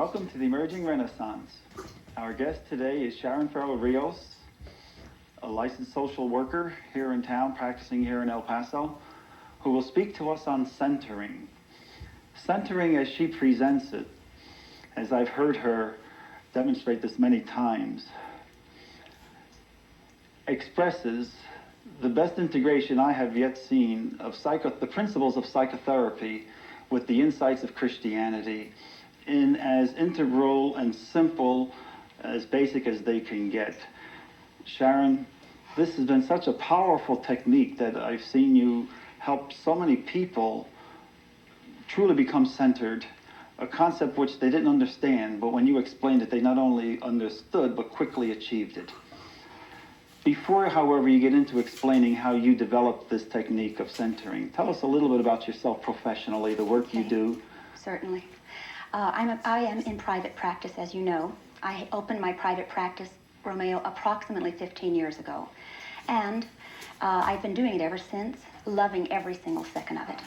Welcome to the Emerging Renaissance. Our guest today is Sharon Ferro-Rios, a licensed social worker here in town, practicing here in El Paso, who will speak to us on centering. Centering, as she presents it, as I've heard her demonstrate this many times, expresses the best integration I have yet seen of the principles of psychotherapy with the insights of Christianity in as integral and simple, as basic as they can get. Sharon, this has been such a powerful technique that I've seen you help so many people truly become centered, a concept which they didn't understand, but when you explained it, they not only understood, but quickly achieved it. Before, however, you get into explaining how you developed this technique of centering, tell us a little bit about yourself professionally, the work you do. Certainly. I am in private practice, as you know. I opened my private practice, Romeo, approximately 15 years ago. And I've been doing it ever since, loving every single second of it.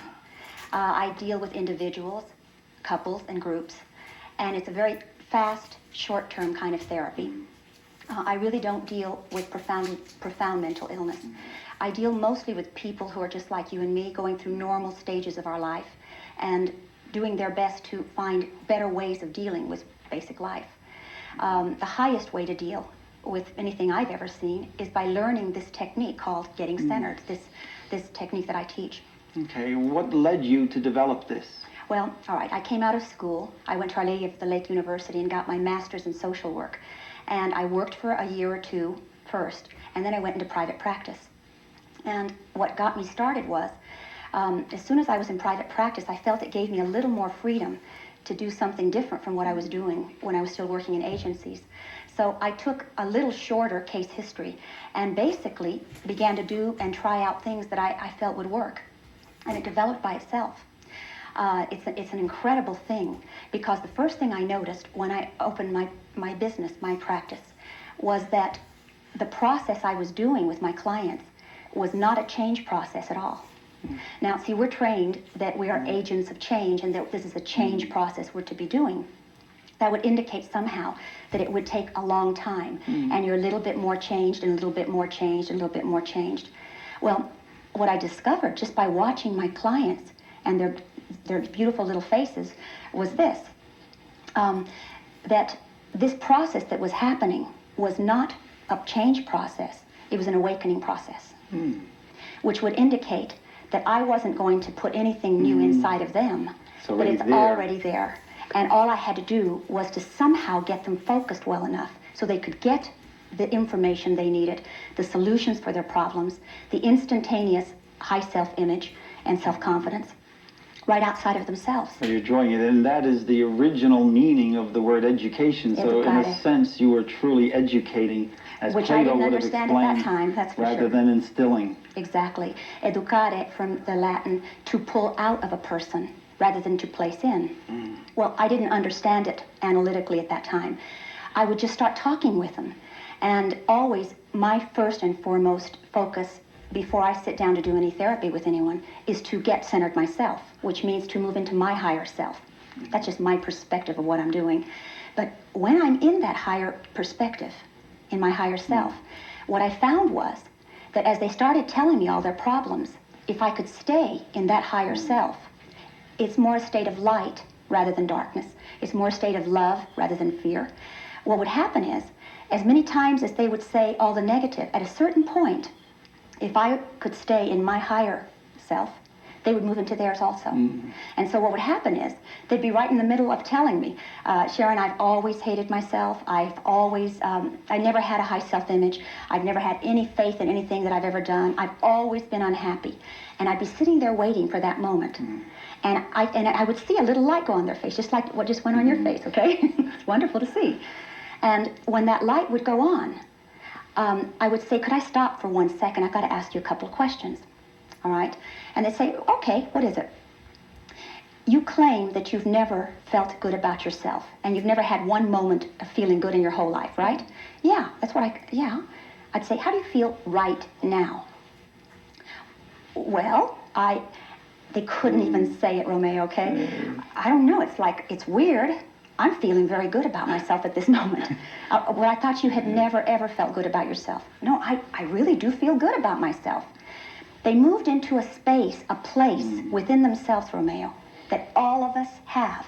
I deal with individuals, couples, and groups. And it's a very fast, short-term kind of therapy. I really don't deal with profound mental illness. I deal mostly with people who are just like you and me, going through normal stages of our life and doing their best to find better ways of dealing with basic life. The highest way to deal with anything I've ever seen is by learning this technique called getting centered, this technique that I teach. Okay, what led you to develop this? Well, all right, I came out of school. I went to Our Lady of the Lake University and got my master's in social work. And I worked for a year or two first, and then I went into private practice. And what got me started was, as soon as I was in private practice, I felt it gave me a little more freedom to do something different from what I was doing when I was still working in agencies. So I took a little shorter case history and basically began to do and try out things that I felt would work. And it developed by itself. It's an incredible thing, because the first thing I noticed when I opened my business, my practice, was that the process I was doing with my clients was not a change process at all. Now, see, we're trained that we are agents of change and that this is a change process we're to be doing. That would indicate somehow that it would take a long time, and you're a little bit more changed and a little bit more changed and a little bit more changed. Well, what I discovered just by watching my clients and their beautiful little faces was this, that this process that was happening was not a change process, it was an awakening process, which would indicate that I wasn't going to put anything new inside of them, but it's already there. And all I had to do was to somehow get them focused well enough so they could get the information they needed, the solutions for their problems, the instantaneous high self-image and self-confidence, right outside of themselves. So you're drawing it, and that is the original meaning of the word education. So in a sense, you were truly educating, as which Plato I didn't would have understand explained, at that time, that's for rather sure. than instilling. Exactly. Educare, from the Latin, to pull out of a person, rather than to place in. Well, I didn't understand it analytically at that time. I would just start talking with them. And always, my first and foremost focus before I sit down to do any therapy with anyone is to get centered myself, which means to move into my higher self. That's just my perspective of what I'm doing. But when I'm in that higher perspective, in my higher self, what I found was that as they started telling me all their problems, if I could stay in that higher self, it's more a state of light rather than darkness. It's more a state of love rather than fear. What would happen is, as many times as they would say all the negative, at a certain point, if I could stay in my higher self, they would move into theirs also. And so what would happen is, they'd be right in the middle of telling me, Sharon, I've always hated myself. I never had a high self-image. I've never had any faith in anything that I've ever done. I've always been unhappy. And I'd be sitting there waiting for that moment. And I would see a little light go on their face, just like what just went on your face, okay? It's wonderful to see. And when that light would go on, I would say, could I stop for 1 second? I've got to ask you a couple of questions, all right? And they'd say, okay, what is it? You claim that you've never felt good about yourself, and you've never had one moment of feeling good in your whole life, right? Yeah, that's what I'd say, how do you feel right now? Well, they couldn't even say it, Romeo, okay? I don't know, it's weird. I'm feeling very good about myself at this moment. Well, I thought you had never, ever felt good about yourself. No, I really do feel good about myself. They moved into a space, a place within themselves, Romeo, that all of us have,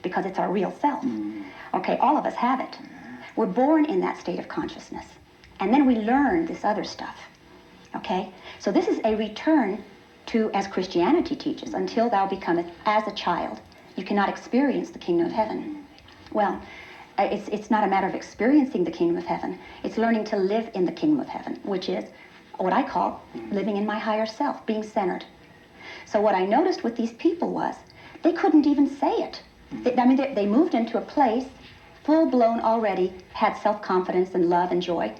because it's our real self. Okay, all of us have it. We're born in that state of consciousness. And then we learn this other stuff. Okay? So this is a return to, as Christianity teaches, until thou becomest as a child, you cannot experience the kingdom of heaven. Well, it's not a matter of experiencing the kingdom of heaven. It's learning to live in the kingdom of heaven, which is what I call living in my higher self, being centered. So what I noticed with these people was they couldn't even say it. They moved into a place full-blown already, had self-confidence and love and joy.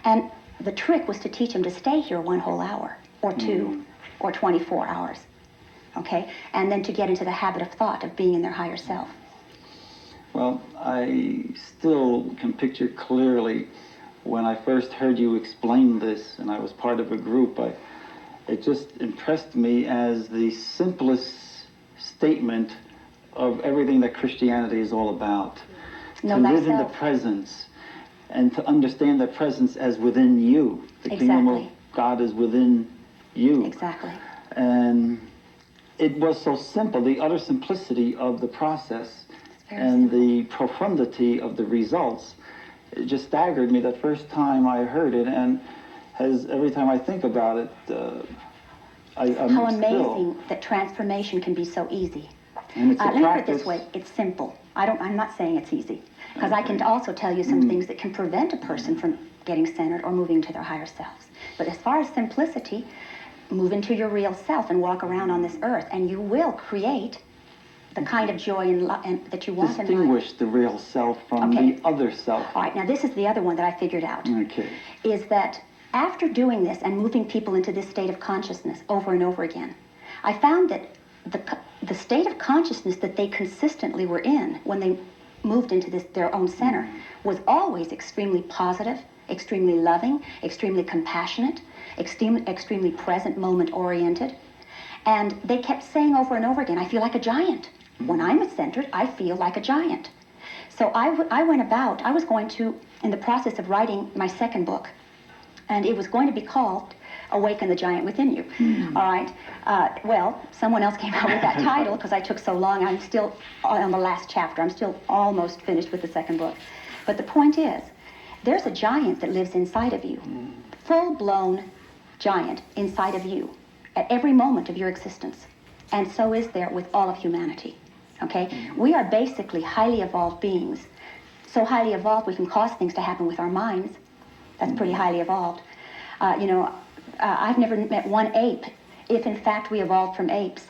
And the trick was to teach them to stay here 1 whole hour or 2 or 24 hours. Okay? And then to get into the habit of thought of being in their higher self. Well, I still can picture clearly when I first heard you explain this and I was part of a group, it just impressed me as the simplest statement of everything that Christianity is all about. Know to live in the thyself. presence and to understand that presence as within you. The kingdom of God is within you. Exactly. And it was so simple, the utter simplicity of the process and the profundity of the results. It just staggered me the first time I heard it, and every time I think about it, I'm How amazing still. that transformation can be so easy. And it's a Let me put it practice. this way, it's simple. I'm not saying it's easy, because I can also tell you some things that can prevent a person from getting centered or moving to their higher selves. But as far as simplicity, move into your real self and walk around on this earth, and you will create the kind of joy and that you want in life. Distinguish the real self from the other self. All right, now this is the other one that I figured out. Okay. Is that after doing this and moving people into this state of consciousness over and over again, I found that the state of consciousness that they consistently were in when they moved into their own center was always extremely positive, extremely loving, extremely compassionate, extremely present, moment-oriented. And they kept saying over and over again, I feel like a giant. When I'm centered, I feel like a giant. So I went about, I was going to, in the process of writing my second book, and it was going to be called Awaken the Giant Within You. All right. Well, someone else came out with that title because I took so long. I'm still on the last chapter. I'm still almost finished with the second book. But the point is, there's a giant that lives inside of you. Full-blown giant inside of you at every moment of your existence. And so is there with all of humanity. Okay? We are basically highly evolved beings. So highly evolved we can cause things to happen with our minds. That's pretty highly evolved. I've never met one ape, if in fact we evolved from apes.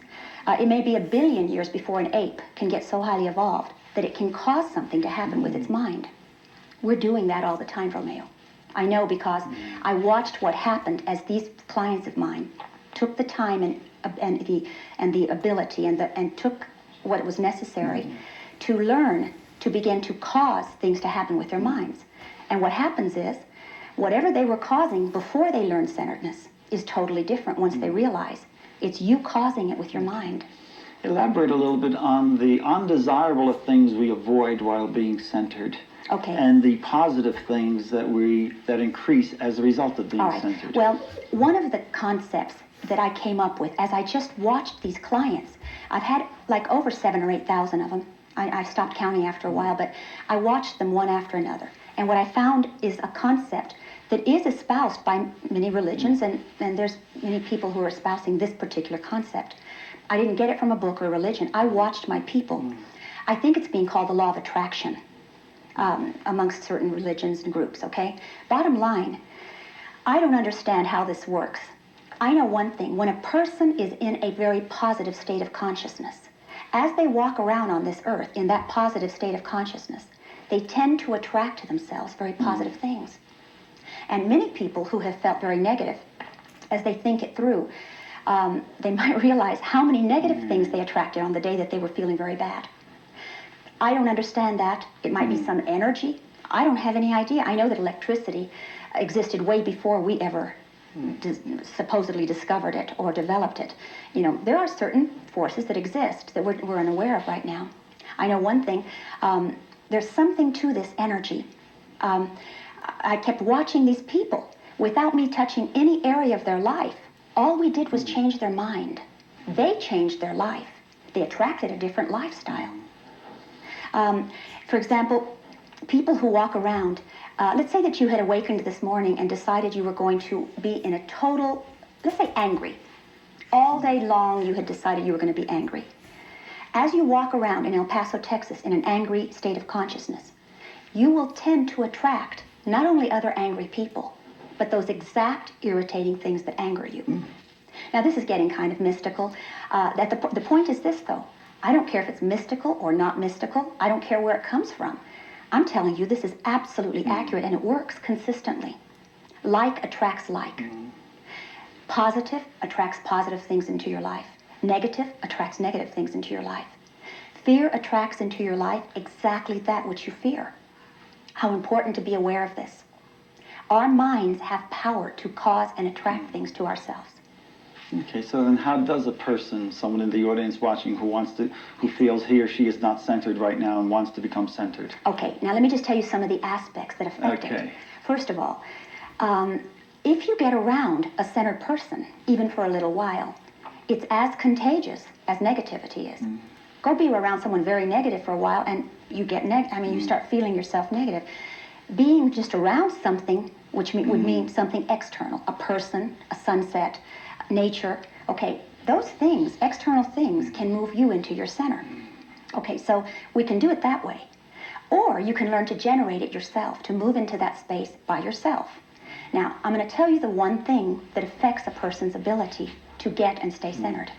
It may be 1 billion years before an ape can get so highly evolved that it can cause something to happen with its mind. We're doing that all the time, Romeo. I know because I watched what happened as these clients of mine took the time and the ability and took what was necessary to learn to begin to cause things to happen with their minds. And what happens is, whatever they were causing before they learned centeredness is totally different once they realize it's you causing it with your mind. Elaborate a little bit on the undesirable of things we avoid while being centered. Okay. And the positive things that increase as a result of being centered. Well, one of the concepts that I came up with as I just watched these clients, I've had like over 7,000 or 8,000 of them. I stopped counting after a while, but I watched them one after another. And what I found is a concept that is espoused by many religions, and there's many people who are espousing this particular concept. I didn't get it from a book or a religion. I watched my people. I think it's being called the law of attraction amongst certain religions and groups, okay? Bottom line, I don't understand how this works. I know one thing. When a person is in a very positive state of consciousness, as they walk around on this earth in that positive state of consciousness, they tend to attract to themselves very positive things. And many people who have felt very negative, as they think it through, they might realize how many negative things they attracted on the day that they were feeling very bad. I don't understand that. It might be some energy. I don't have any idea. I know that electricity existed way before we ever supposedly discovered it or developed it. You know, there are certain forces that exist that we're unaware of right now. I know one thing, there's something to this energy. I kept watching these people without me touching any area of their life. All we did was change their mind. They changed their life. They attracted a different lifestyle. For example, people who walk around, let's say that you had awakened this morning and decided you were going to be in a total, let's say angry. All day long you had decided you were going to be angry. As you walk around in El Paso, Texas in an angry state of consciousness, you will tend to attract not only other angry people, but those exact irritating things that anger you. Now this is getting kind of mystical. The point is this though, I don't care if it's mystical or not mystical, I don't care where it comes from. I'm telling you this is absolutely accurate and it works consistently. Like attracts like. Positive attracts positive things into your life. Negative attracts negative things into your life. Fear attracts into your life exactly that which you fear. How important to be aware of this. Our minds have power to cause and attract things to ourselves. Okay, so then how does a person, someone in the audience watching who feels he or she is not centered right now and wants to become centered? Okay, now let me just tell you some of the aspects that affect it. First of all, if you get around a centered person, even for a little while, it's as contagious as negativity is. Go be around someone very negative for a while and you get you start feeling yourself negative. Being just around something, which would mean something external, a person, a sunset, nature, okay, those things, external things, can move you into your center. Okay, so we can do it that way. Or you can learn to generate it yourself, to move into that space by yourself. Now, I'm going to tell you the one thing that affects a person's ability to get and stay centered.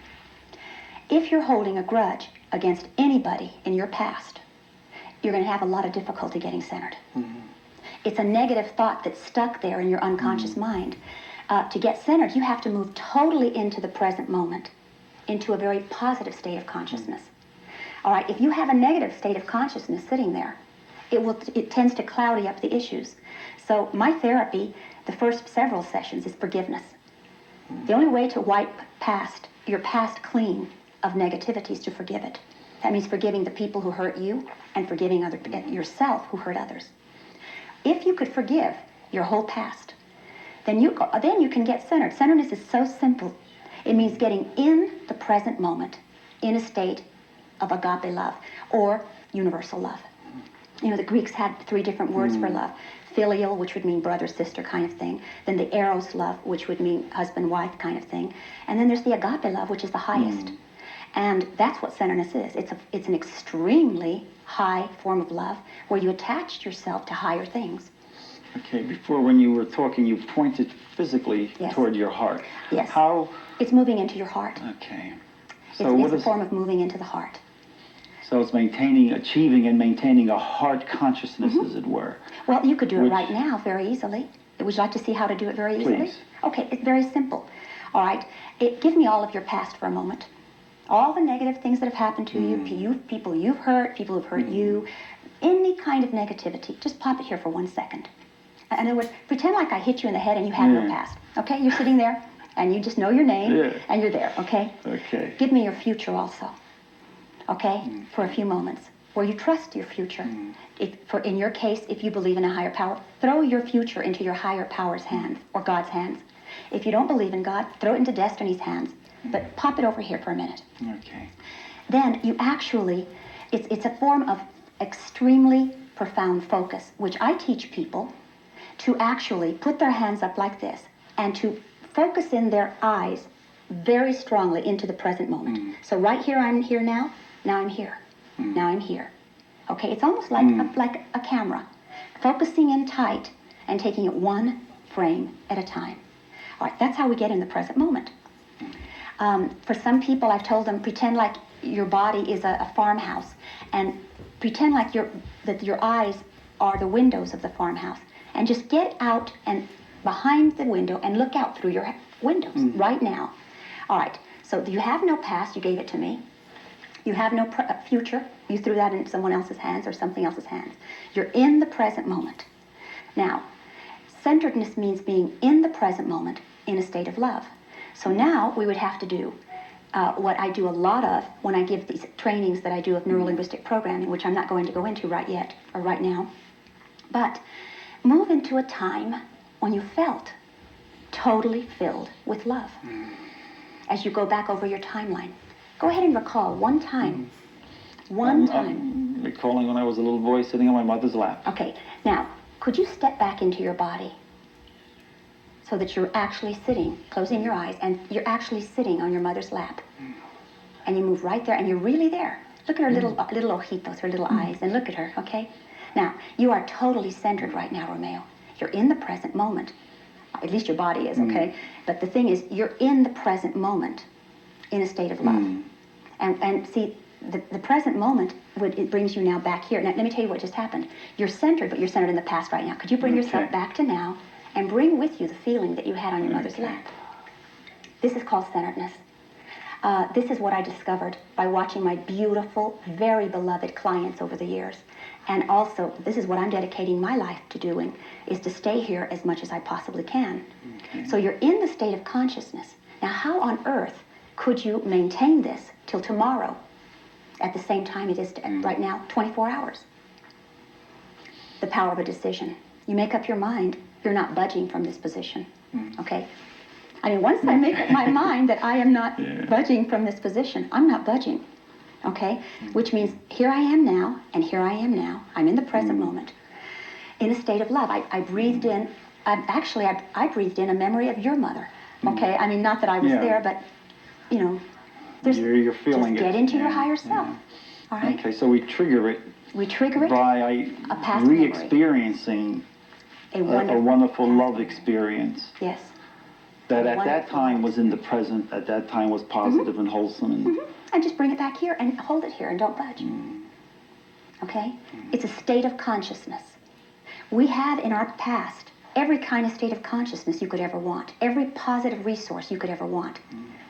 If you're holding a grudge against anybody in your past, you're going to have a lot of difficulty getting centered. It's a negative thought that's stuck there in your unconscious mind. To get centered, you have to move totally into the present moment, into a very positive state of consciousness. All right, if you have a negative state of consciousness sitting there, it tends to cloudy up the issues. So my therapy, the first several sessions, is forgiveness. The only way to wipe your past clean of negativity is to forgive it. That means forgiving the people who hurt you and forgiving yourself who hurt others. If you could forgive your whole past, then you can get centered. Centeredness is so simple. It means getting in the present moment, in a state of agape love or universal love. You know, the Greeks had 3 different words for love. Filial, which would mean brother, sister kind of thing. Then the eros love, which would mean husband, wife kind of thing. And then there's the agape love, which is the highest. And that's what centeredness is. It's an extremely high form of love where you attach yourself to higher things. Okay, before when you were talking, you pointed physically toward your heart. Yes. How? It's moving into your heart. Okay. So it's a form of moving into the heart. So it's achieving and maintaining a heart consciousness, as it were. Well, you could do it right now very easily. Would you like to see how to do it very easily? Please. Okay, it's very simple. All right, give me all of your past for a moment. All the negative things that have happened to you, people you've hurt, people who've hurt you, any kind of negativity, just pop it here for 1 second. In other words, pretend like I hit you in the head and you have no past. Okay, you're sitting there and you just know your name and you're there, okay? Okay. Give me your future also, okay, for a few moments, where you trust your future. In your case, if you believe in a higher power, throw your future into your higher power's hands or God's hands. If you don't believe in God, throw it into destiny's hands. But pop it over here for a minute. Okay. Then you actually, it's a form of extremely profound focus, which I teach people to actually put their hands up like this and to focus in their eyes very strongly into the present moment. So right here, I'm here now. Now I'm here. Now I'm here. Okay, it's almost like a camera, focusing in tight and taking it 1 frame at a time. All right, that's how we get in the present moment. For some people, I've told them, pretend like your body is a farmhouse and pretend like your eyes are the windows of the farmhouse, and just get out and behind the window and look out through your windows right now. All right, so you have no past, you gave it to me. You have no future, you threw that in someone else's hands or something else's hands. You're in the present moment. Now, centeredness means being in the present moment in a state of love. So now we would have to do what I do a lot of when I give these trainings that I do of neuro-linguistic programming, which I'm not going to go into right yet or right now, but move into a time when you felt totally filled with love. As you go back over your timeline, go ahead and recall one time. I'm recalling when I was a little boy sitting on my mother's lap. Okay, now, could you step back into your body so that you're actually sitting, closing your eyes, and you're actually sitting on your mother's lap? And you move right there, and you're really there. Look at her little ojitos, her little eyes, and look at her, okay? Now, you are totally centered right now, Romeo. You're in the present moment. At least your body is, okay? But the thing is, you're in the present moment in a state of love. And see, the present moment, it brings you now back here. Now, let me tell you what just happened. You're centered, but you're centered in the past right now. Could you bring yourself back to now and bring with you the feeling that you had on your mother's lap? This is called centeredness. This is what I discovered by watching my beautiful, very beloved clients over the years. And also, this is what I'm dedicating my life to doing, is to stay here as much as I possibly can. So you're in the state of consciousness. Now, how on earth could you maintain this till tomorrow at the same time it is right now, 24 hours? The power of a decision. You make up your mind, you're not budging from this position, okay? I mean, once I make up my mind that I am not budging from this position, I'm not budging, okay? Which means here I am now, and here I am now. I'm in the present moment, in a state of love. I breathed in, I breathed in a memory of your mother, okay? I mean, not that I was there, but, you know, you're feeling just get into your higher self, all right? Okay, so we trigger it. We trigger it by a past re-experiencing a wonderful love experience. Yes. That at that time was in the present, at that time was positive and wholesome. And just bring it back here and hold it here and don't budge. Okay? It's a state of consciousness. We have in our past every kind of state of consciousness you could ever want, every positive resource you could ever want.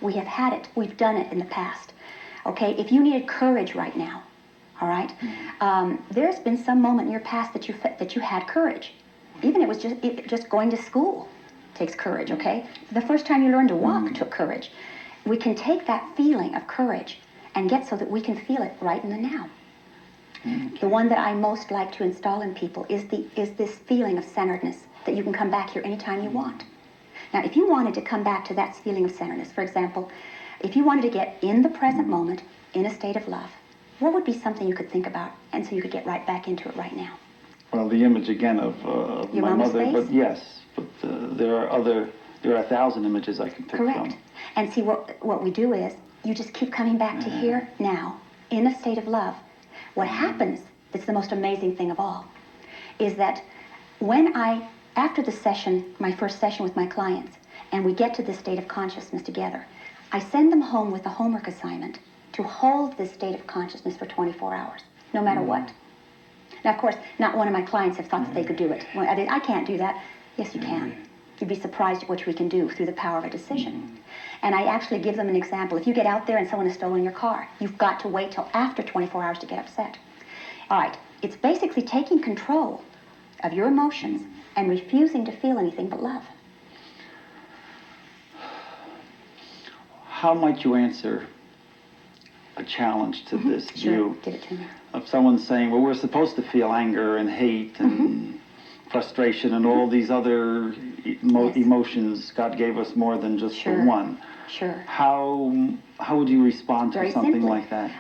We have had it. We've done it in the past. Okay? If you needed courage right now, all right? There's been some moment in your past that you had courage. Even it was just going to school takes courage, okay? The first time you learned to walk took courage. We can take that feeling of courage and get so that we can feel it right in the now. The one that I most like to install in people is this feeling of centeredness, that you can come back here anytime you want. Now, if you wanted to come back to that feeling of centeredness, for example, if you wanted to get in the present moment, in a state of love, what would be something you could think about, and so you could get right back into it right now? Well, the image again of my mother, face? but yes, but there are 1,000 images I can pick from. Correct. And see, what we do is, you just keep coming back to here, now, in a state of love. What happens, that's the most amazing thing of all, is that when after the session, my first session with my clients, and we get to this state of consciousness together, I send them home with a homework assignment to hold this state of consciousness for 24 hours, no matter what. Now, of course, not one of my clients have thought that they could do it. Well, I can't do that. Yes, you can. You'd be surprised at what we can do through the power of a decision. And I actually give them an example. If you get out there and someone has stolen your car, you've got to wait till after 24 hours to get upset. All right, it's basically taking control of your emotions and refusing to feel anything but love. How might you answer a challenge to this view? Give it to me. Of someone saying, well, we're supposed to feel anger and hate and frustration and all these other emotions. God gave us more than just the one. Sure. How would you respond to Very something simply, like that?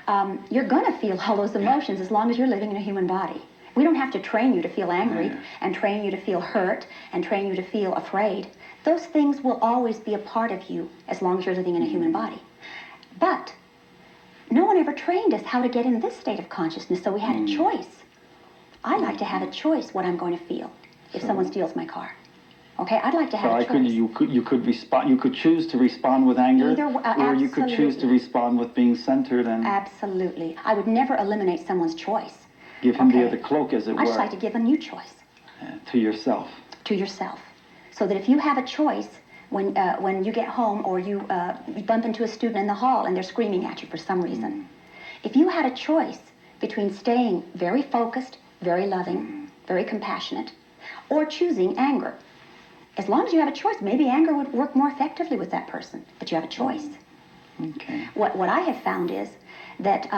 You're going to feel all those emotions as long as you're living in a human body. We don't have to train you to feel angry and train you to feel hurt and train you to feel afraid. Those things will always be a part of you as long as you're living in a human body. But no one ever trained us how to get in this state of consciousness, so we had a choice. I like to have a choice what I'm going to feel if someone steals my car. Okay, I'd like to have a choice. You could respond. You could choose to respond with anger, or you could choose to respond with being centered and. Absolutely, I would never eliminate someone's choice. Give him the other cloak, as it were. I just like to give a new choice. To yourself. To yourself, so that if you have a choice when you get home or you bump into a student in the hall and they're screaming at you for some reason, if you had a choice between staying very focused, very loving, very compassionate, or choosing anger. As long as you have a choice, maybe anger would work more effectively with that person, but you have a choice. Okay. What I have found is that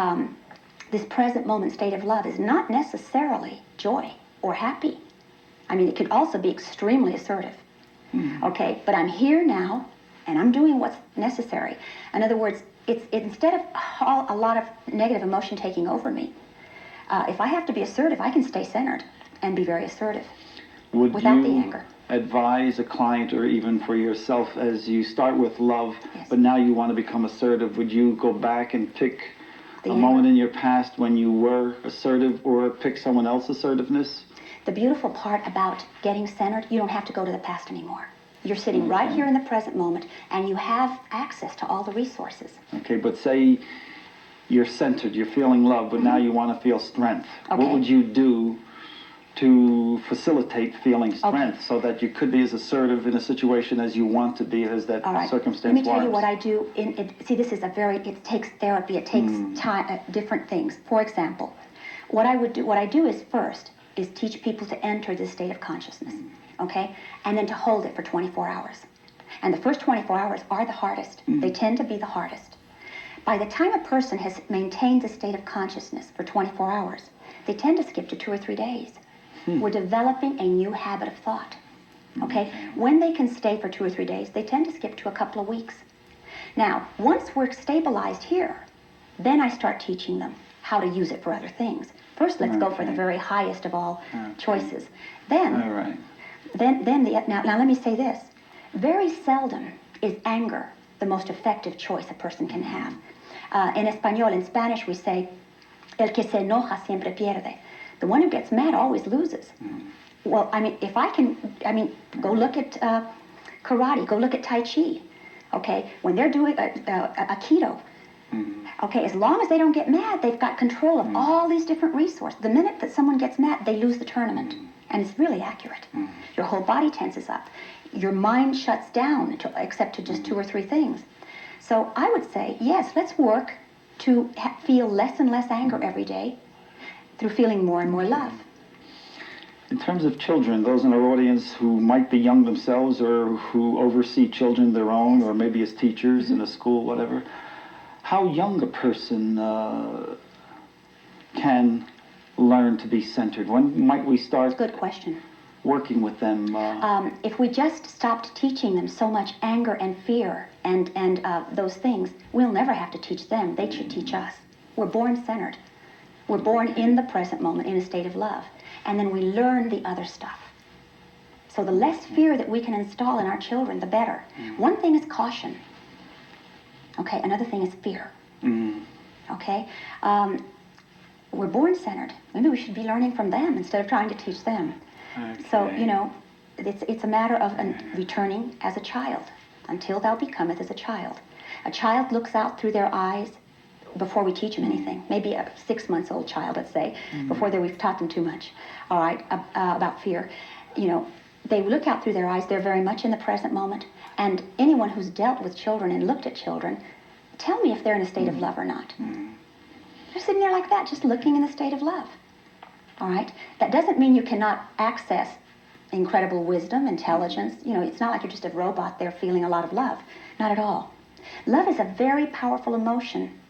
this present moment state of love is not necessarily joy or happy. I mean, it could also be extremely assertive. Okay, but I'm here now, and I'm doing what's necessary. In other words, it's instead of a lot of negative emotion taking over me, if I have to be assertive, I can stay centered and be very assertive without the anger. Advise a client, or even for yourself, as you start with love, Yes. but now you want to become assertive, would you go back and pick The a anger. moment in your past when you were assertive, or pick someone else's assertiveness? The beautiful part about getting centered, you don't have to go to the past anymore. You're sitting right here in the present moment, and you have access to all the resources. Okay, but say you're centered, you're feeling love, but now you want to feel strength. Okay. What would you do to facilitate feeling strength so that you could be as assertive in a situation as you want to be, as that All right. circumstance Let me tell you warrants? what I do. See, this is it takes therapy. It takes time, different things. For example, what I do is first is teach people to enter this state of consciousness, okay, and then to hold it for 24 hours. And the first 24 hours are the hardest. They tend to be the hardest. By the time a person has maintained the state of consciousness for 24 hours, they tend to skip to 2 or 3 days. We're developing a new habit of thought. Okay? When they can stay for 2 or 3 days, they tend to skip to a couple of weeks. Now, once we're stabilized here, then I start teaching them how to use it for other things. First, let's go for the very highest of all choices. Then, All right. now let me say this. Very seldom is anger the most effective choice a person can have. In Espanol, in Spanish, we say, el que se enoja siempre pierde. The one who gets mad always loses. Well, I mean, go look at karate, go look at Tai Chi, okay? When they're doing a keto, okay, as long as they don't get mad, they've got control of all these different resources. The minute that someone gets mad, they lose the tournament. And it's really accurate. Your whole body tenses up. Your mind shuts down, except to just 2 or 3 things. So I would say, yes, let's work to feel less and less anger every day through feeling more and more love. In terms of children, those in our audience who might be young themselves, or who oversee children their own, or maybe as teachers in a school, whatever, how young a person can learn to be centered? When might we start Good question. working with them? If we just stopped teaching them so much anger and fear and those things, we'll never have to teach them. They should teach us. We're born centered. We're born in the present moment in a state of love. And then we learn the other stuff. So the less fear that we can install in our children, the better. One thing is caution. Okay, another thing is fear. Okay? We're born centered. Maybe we should be learning from them instead of trying to teach them. Okay. So, you know, it's a matter of returning as a child, until thou becometh as a child. A child looks out through their eyes before we teach them anything. Maybe a 6-month-old child, let's say, before we've taught them too much, all right, about fear. You know, they look out through their eyes. They're very much in the present moment. And anyone who's dealt with children and looked at children, tell me if they're in a state of love or not. They're sitting there like that, just looking in the state of love. All right? That doesn't mean you cannot access incredible wisdom, intelligence. You know, it's not like you're just a robot there feeling a lot of love. Not at all. Love is a very powerful emotion,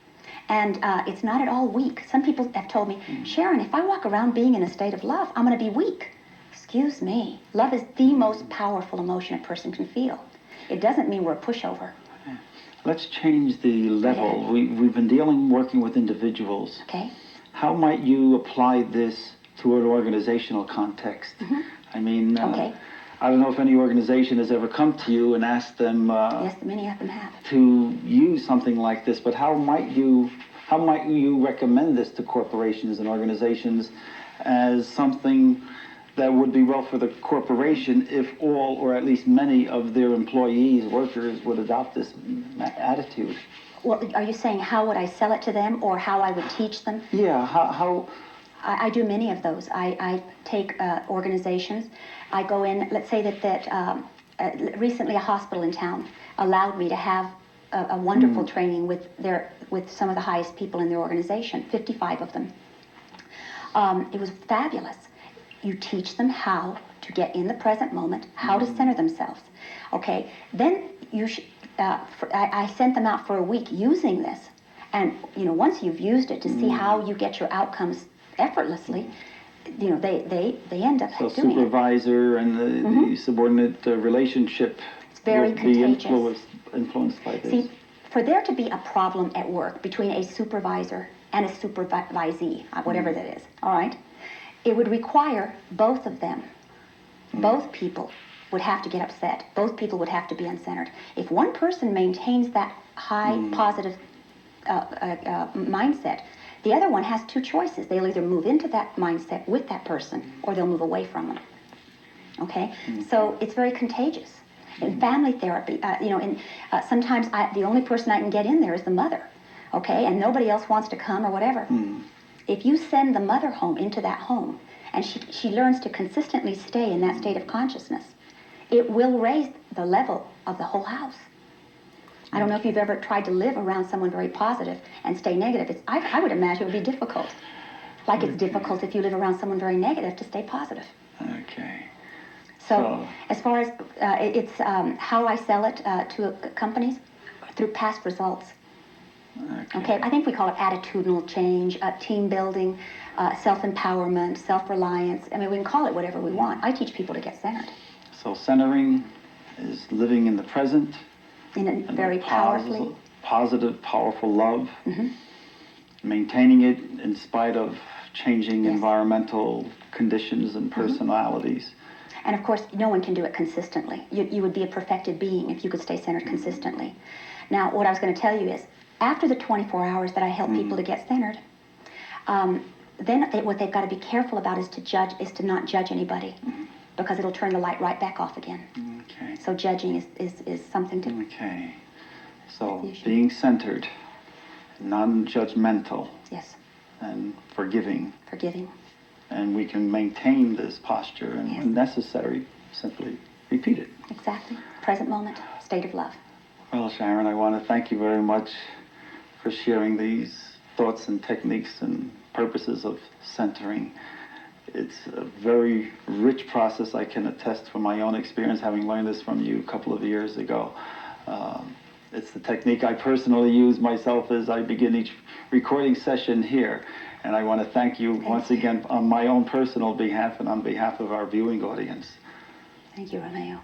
and it's not at all weak. Some people have told me, Sharon, if I walk around being in a state of love, I'm going to be weak. Excuse me. Love is the most powerful emotion a person can feel. It doesn't mean we're a pushover. Let's change the level. We've been working with individuals. Okay. How might you apply this to an organizational context? I mean, Okay. I don't know if any organization has ever come to you and asked them Yes, many of them have. to use something like this, but how might you recommend this to corporations and organizations as something that would be well for the corporation if all, or at least many of their employees, workers, would adopt this attitude? Well, are you saying how would I sell it to them, or how I would teach them? Yeah, how I do many of those. I take organizations. I go in, let's say that recently a hospital in town allowed me to have a wonderful training with some of the highest people in their organization, 55 of them. It was fabulous. You teach them how to get in the present moment, how to center themselves. Okay, then I sent them out for a week using this. And, once you've used it to see how you get your outcomes effortlessly, they end up so doing supervisor and the subordinate relationship it's very will be contagious. influenced by this. See, for there to be a problem at work between a supervisor and a supervisee, whatever that is, all right, it would require both of them, both people would have to get upset. Both people would have to be uncentered. If one person maintains that high positive mindset, the other one has two choices. They'll either move into that mindset with that person or they'll move away from them. Okay? So it's very contagious. In family therapy, sometimes the only person I can get in there is the mother. Okay? And nobody else wants to come or whatever. If you send the mother home into that home and she learns to consistently stay in that state of consciousness, it will raise the level of the whole house. I don't know if you've ever tried to live around someone very positive and stay negative. I would imagine it would be difficult. Like it's difficult if you live around someone very negative to stay positive. Okay. So as far as it's how I sell it to companies, through past results. Okay, I think we call it attitudinal change, team building, self-empowerment, self-reliance. I mean, we can call it whatever we want. I teach people to get centered. So centering is living in the present. In a very powerfully. Positive, powerful love. Maintaining it in spite of changing environmental conditions and personalities. And of course, no one can do it consistently. You would be a perfected being if you could stay centered consistently. Now, what I was going to tell you is, after the 24 hours that I help people to get centered, then what they've got to be careful about is to not judge anybody, because it'll turn the light right back off again. Okay. So judging is something to... Okay. So being centered, non-judgmental. Yes. And forgiving. Forgiving. And we can maintain this posture, and when necessary, simply repeat it. Exactly. Present moment, state of love. Well, Sharon, I want to thank you very much for sharing these thoughts and techniques and purposes of centering. It's a very rich process. I can attest from my own experience, having learned this from you a couple of years ago. It's the technique I personally use myself as I begin each recording session here. And I want to thank you once again on my own personal behalf and on behalf of our viewing audience. Thank you, Romeo.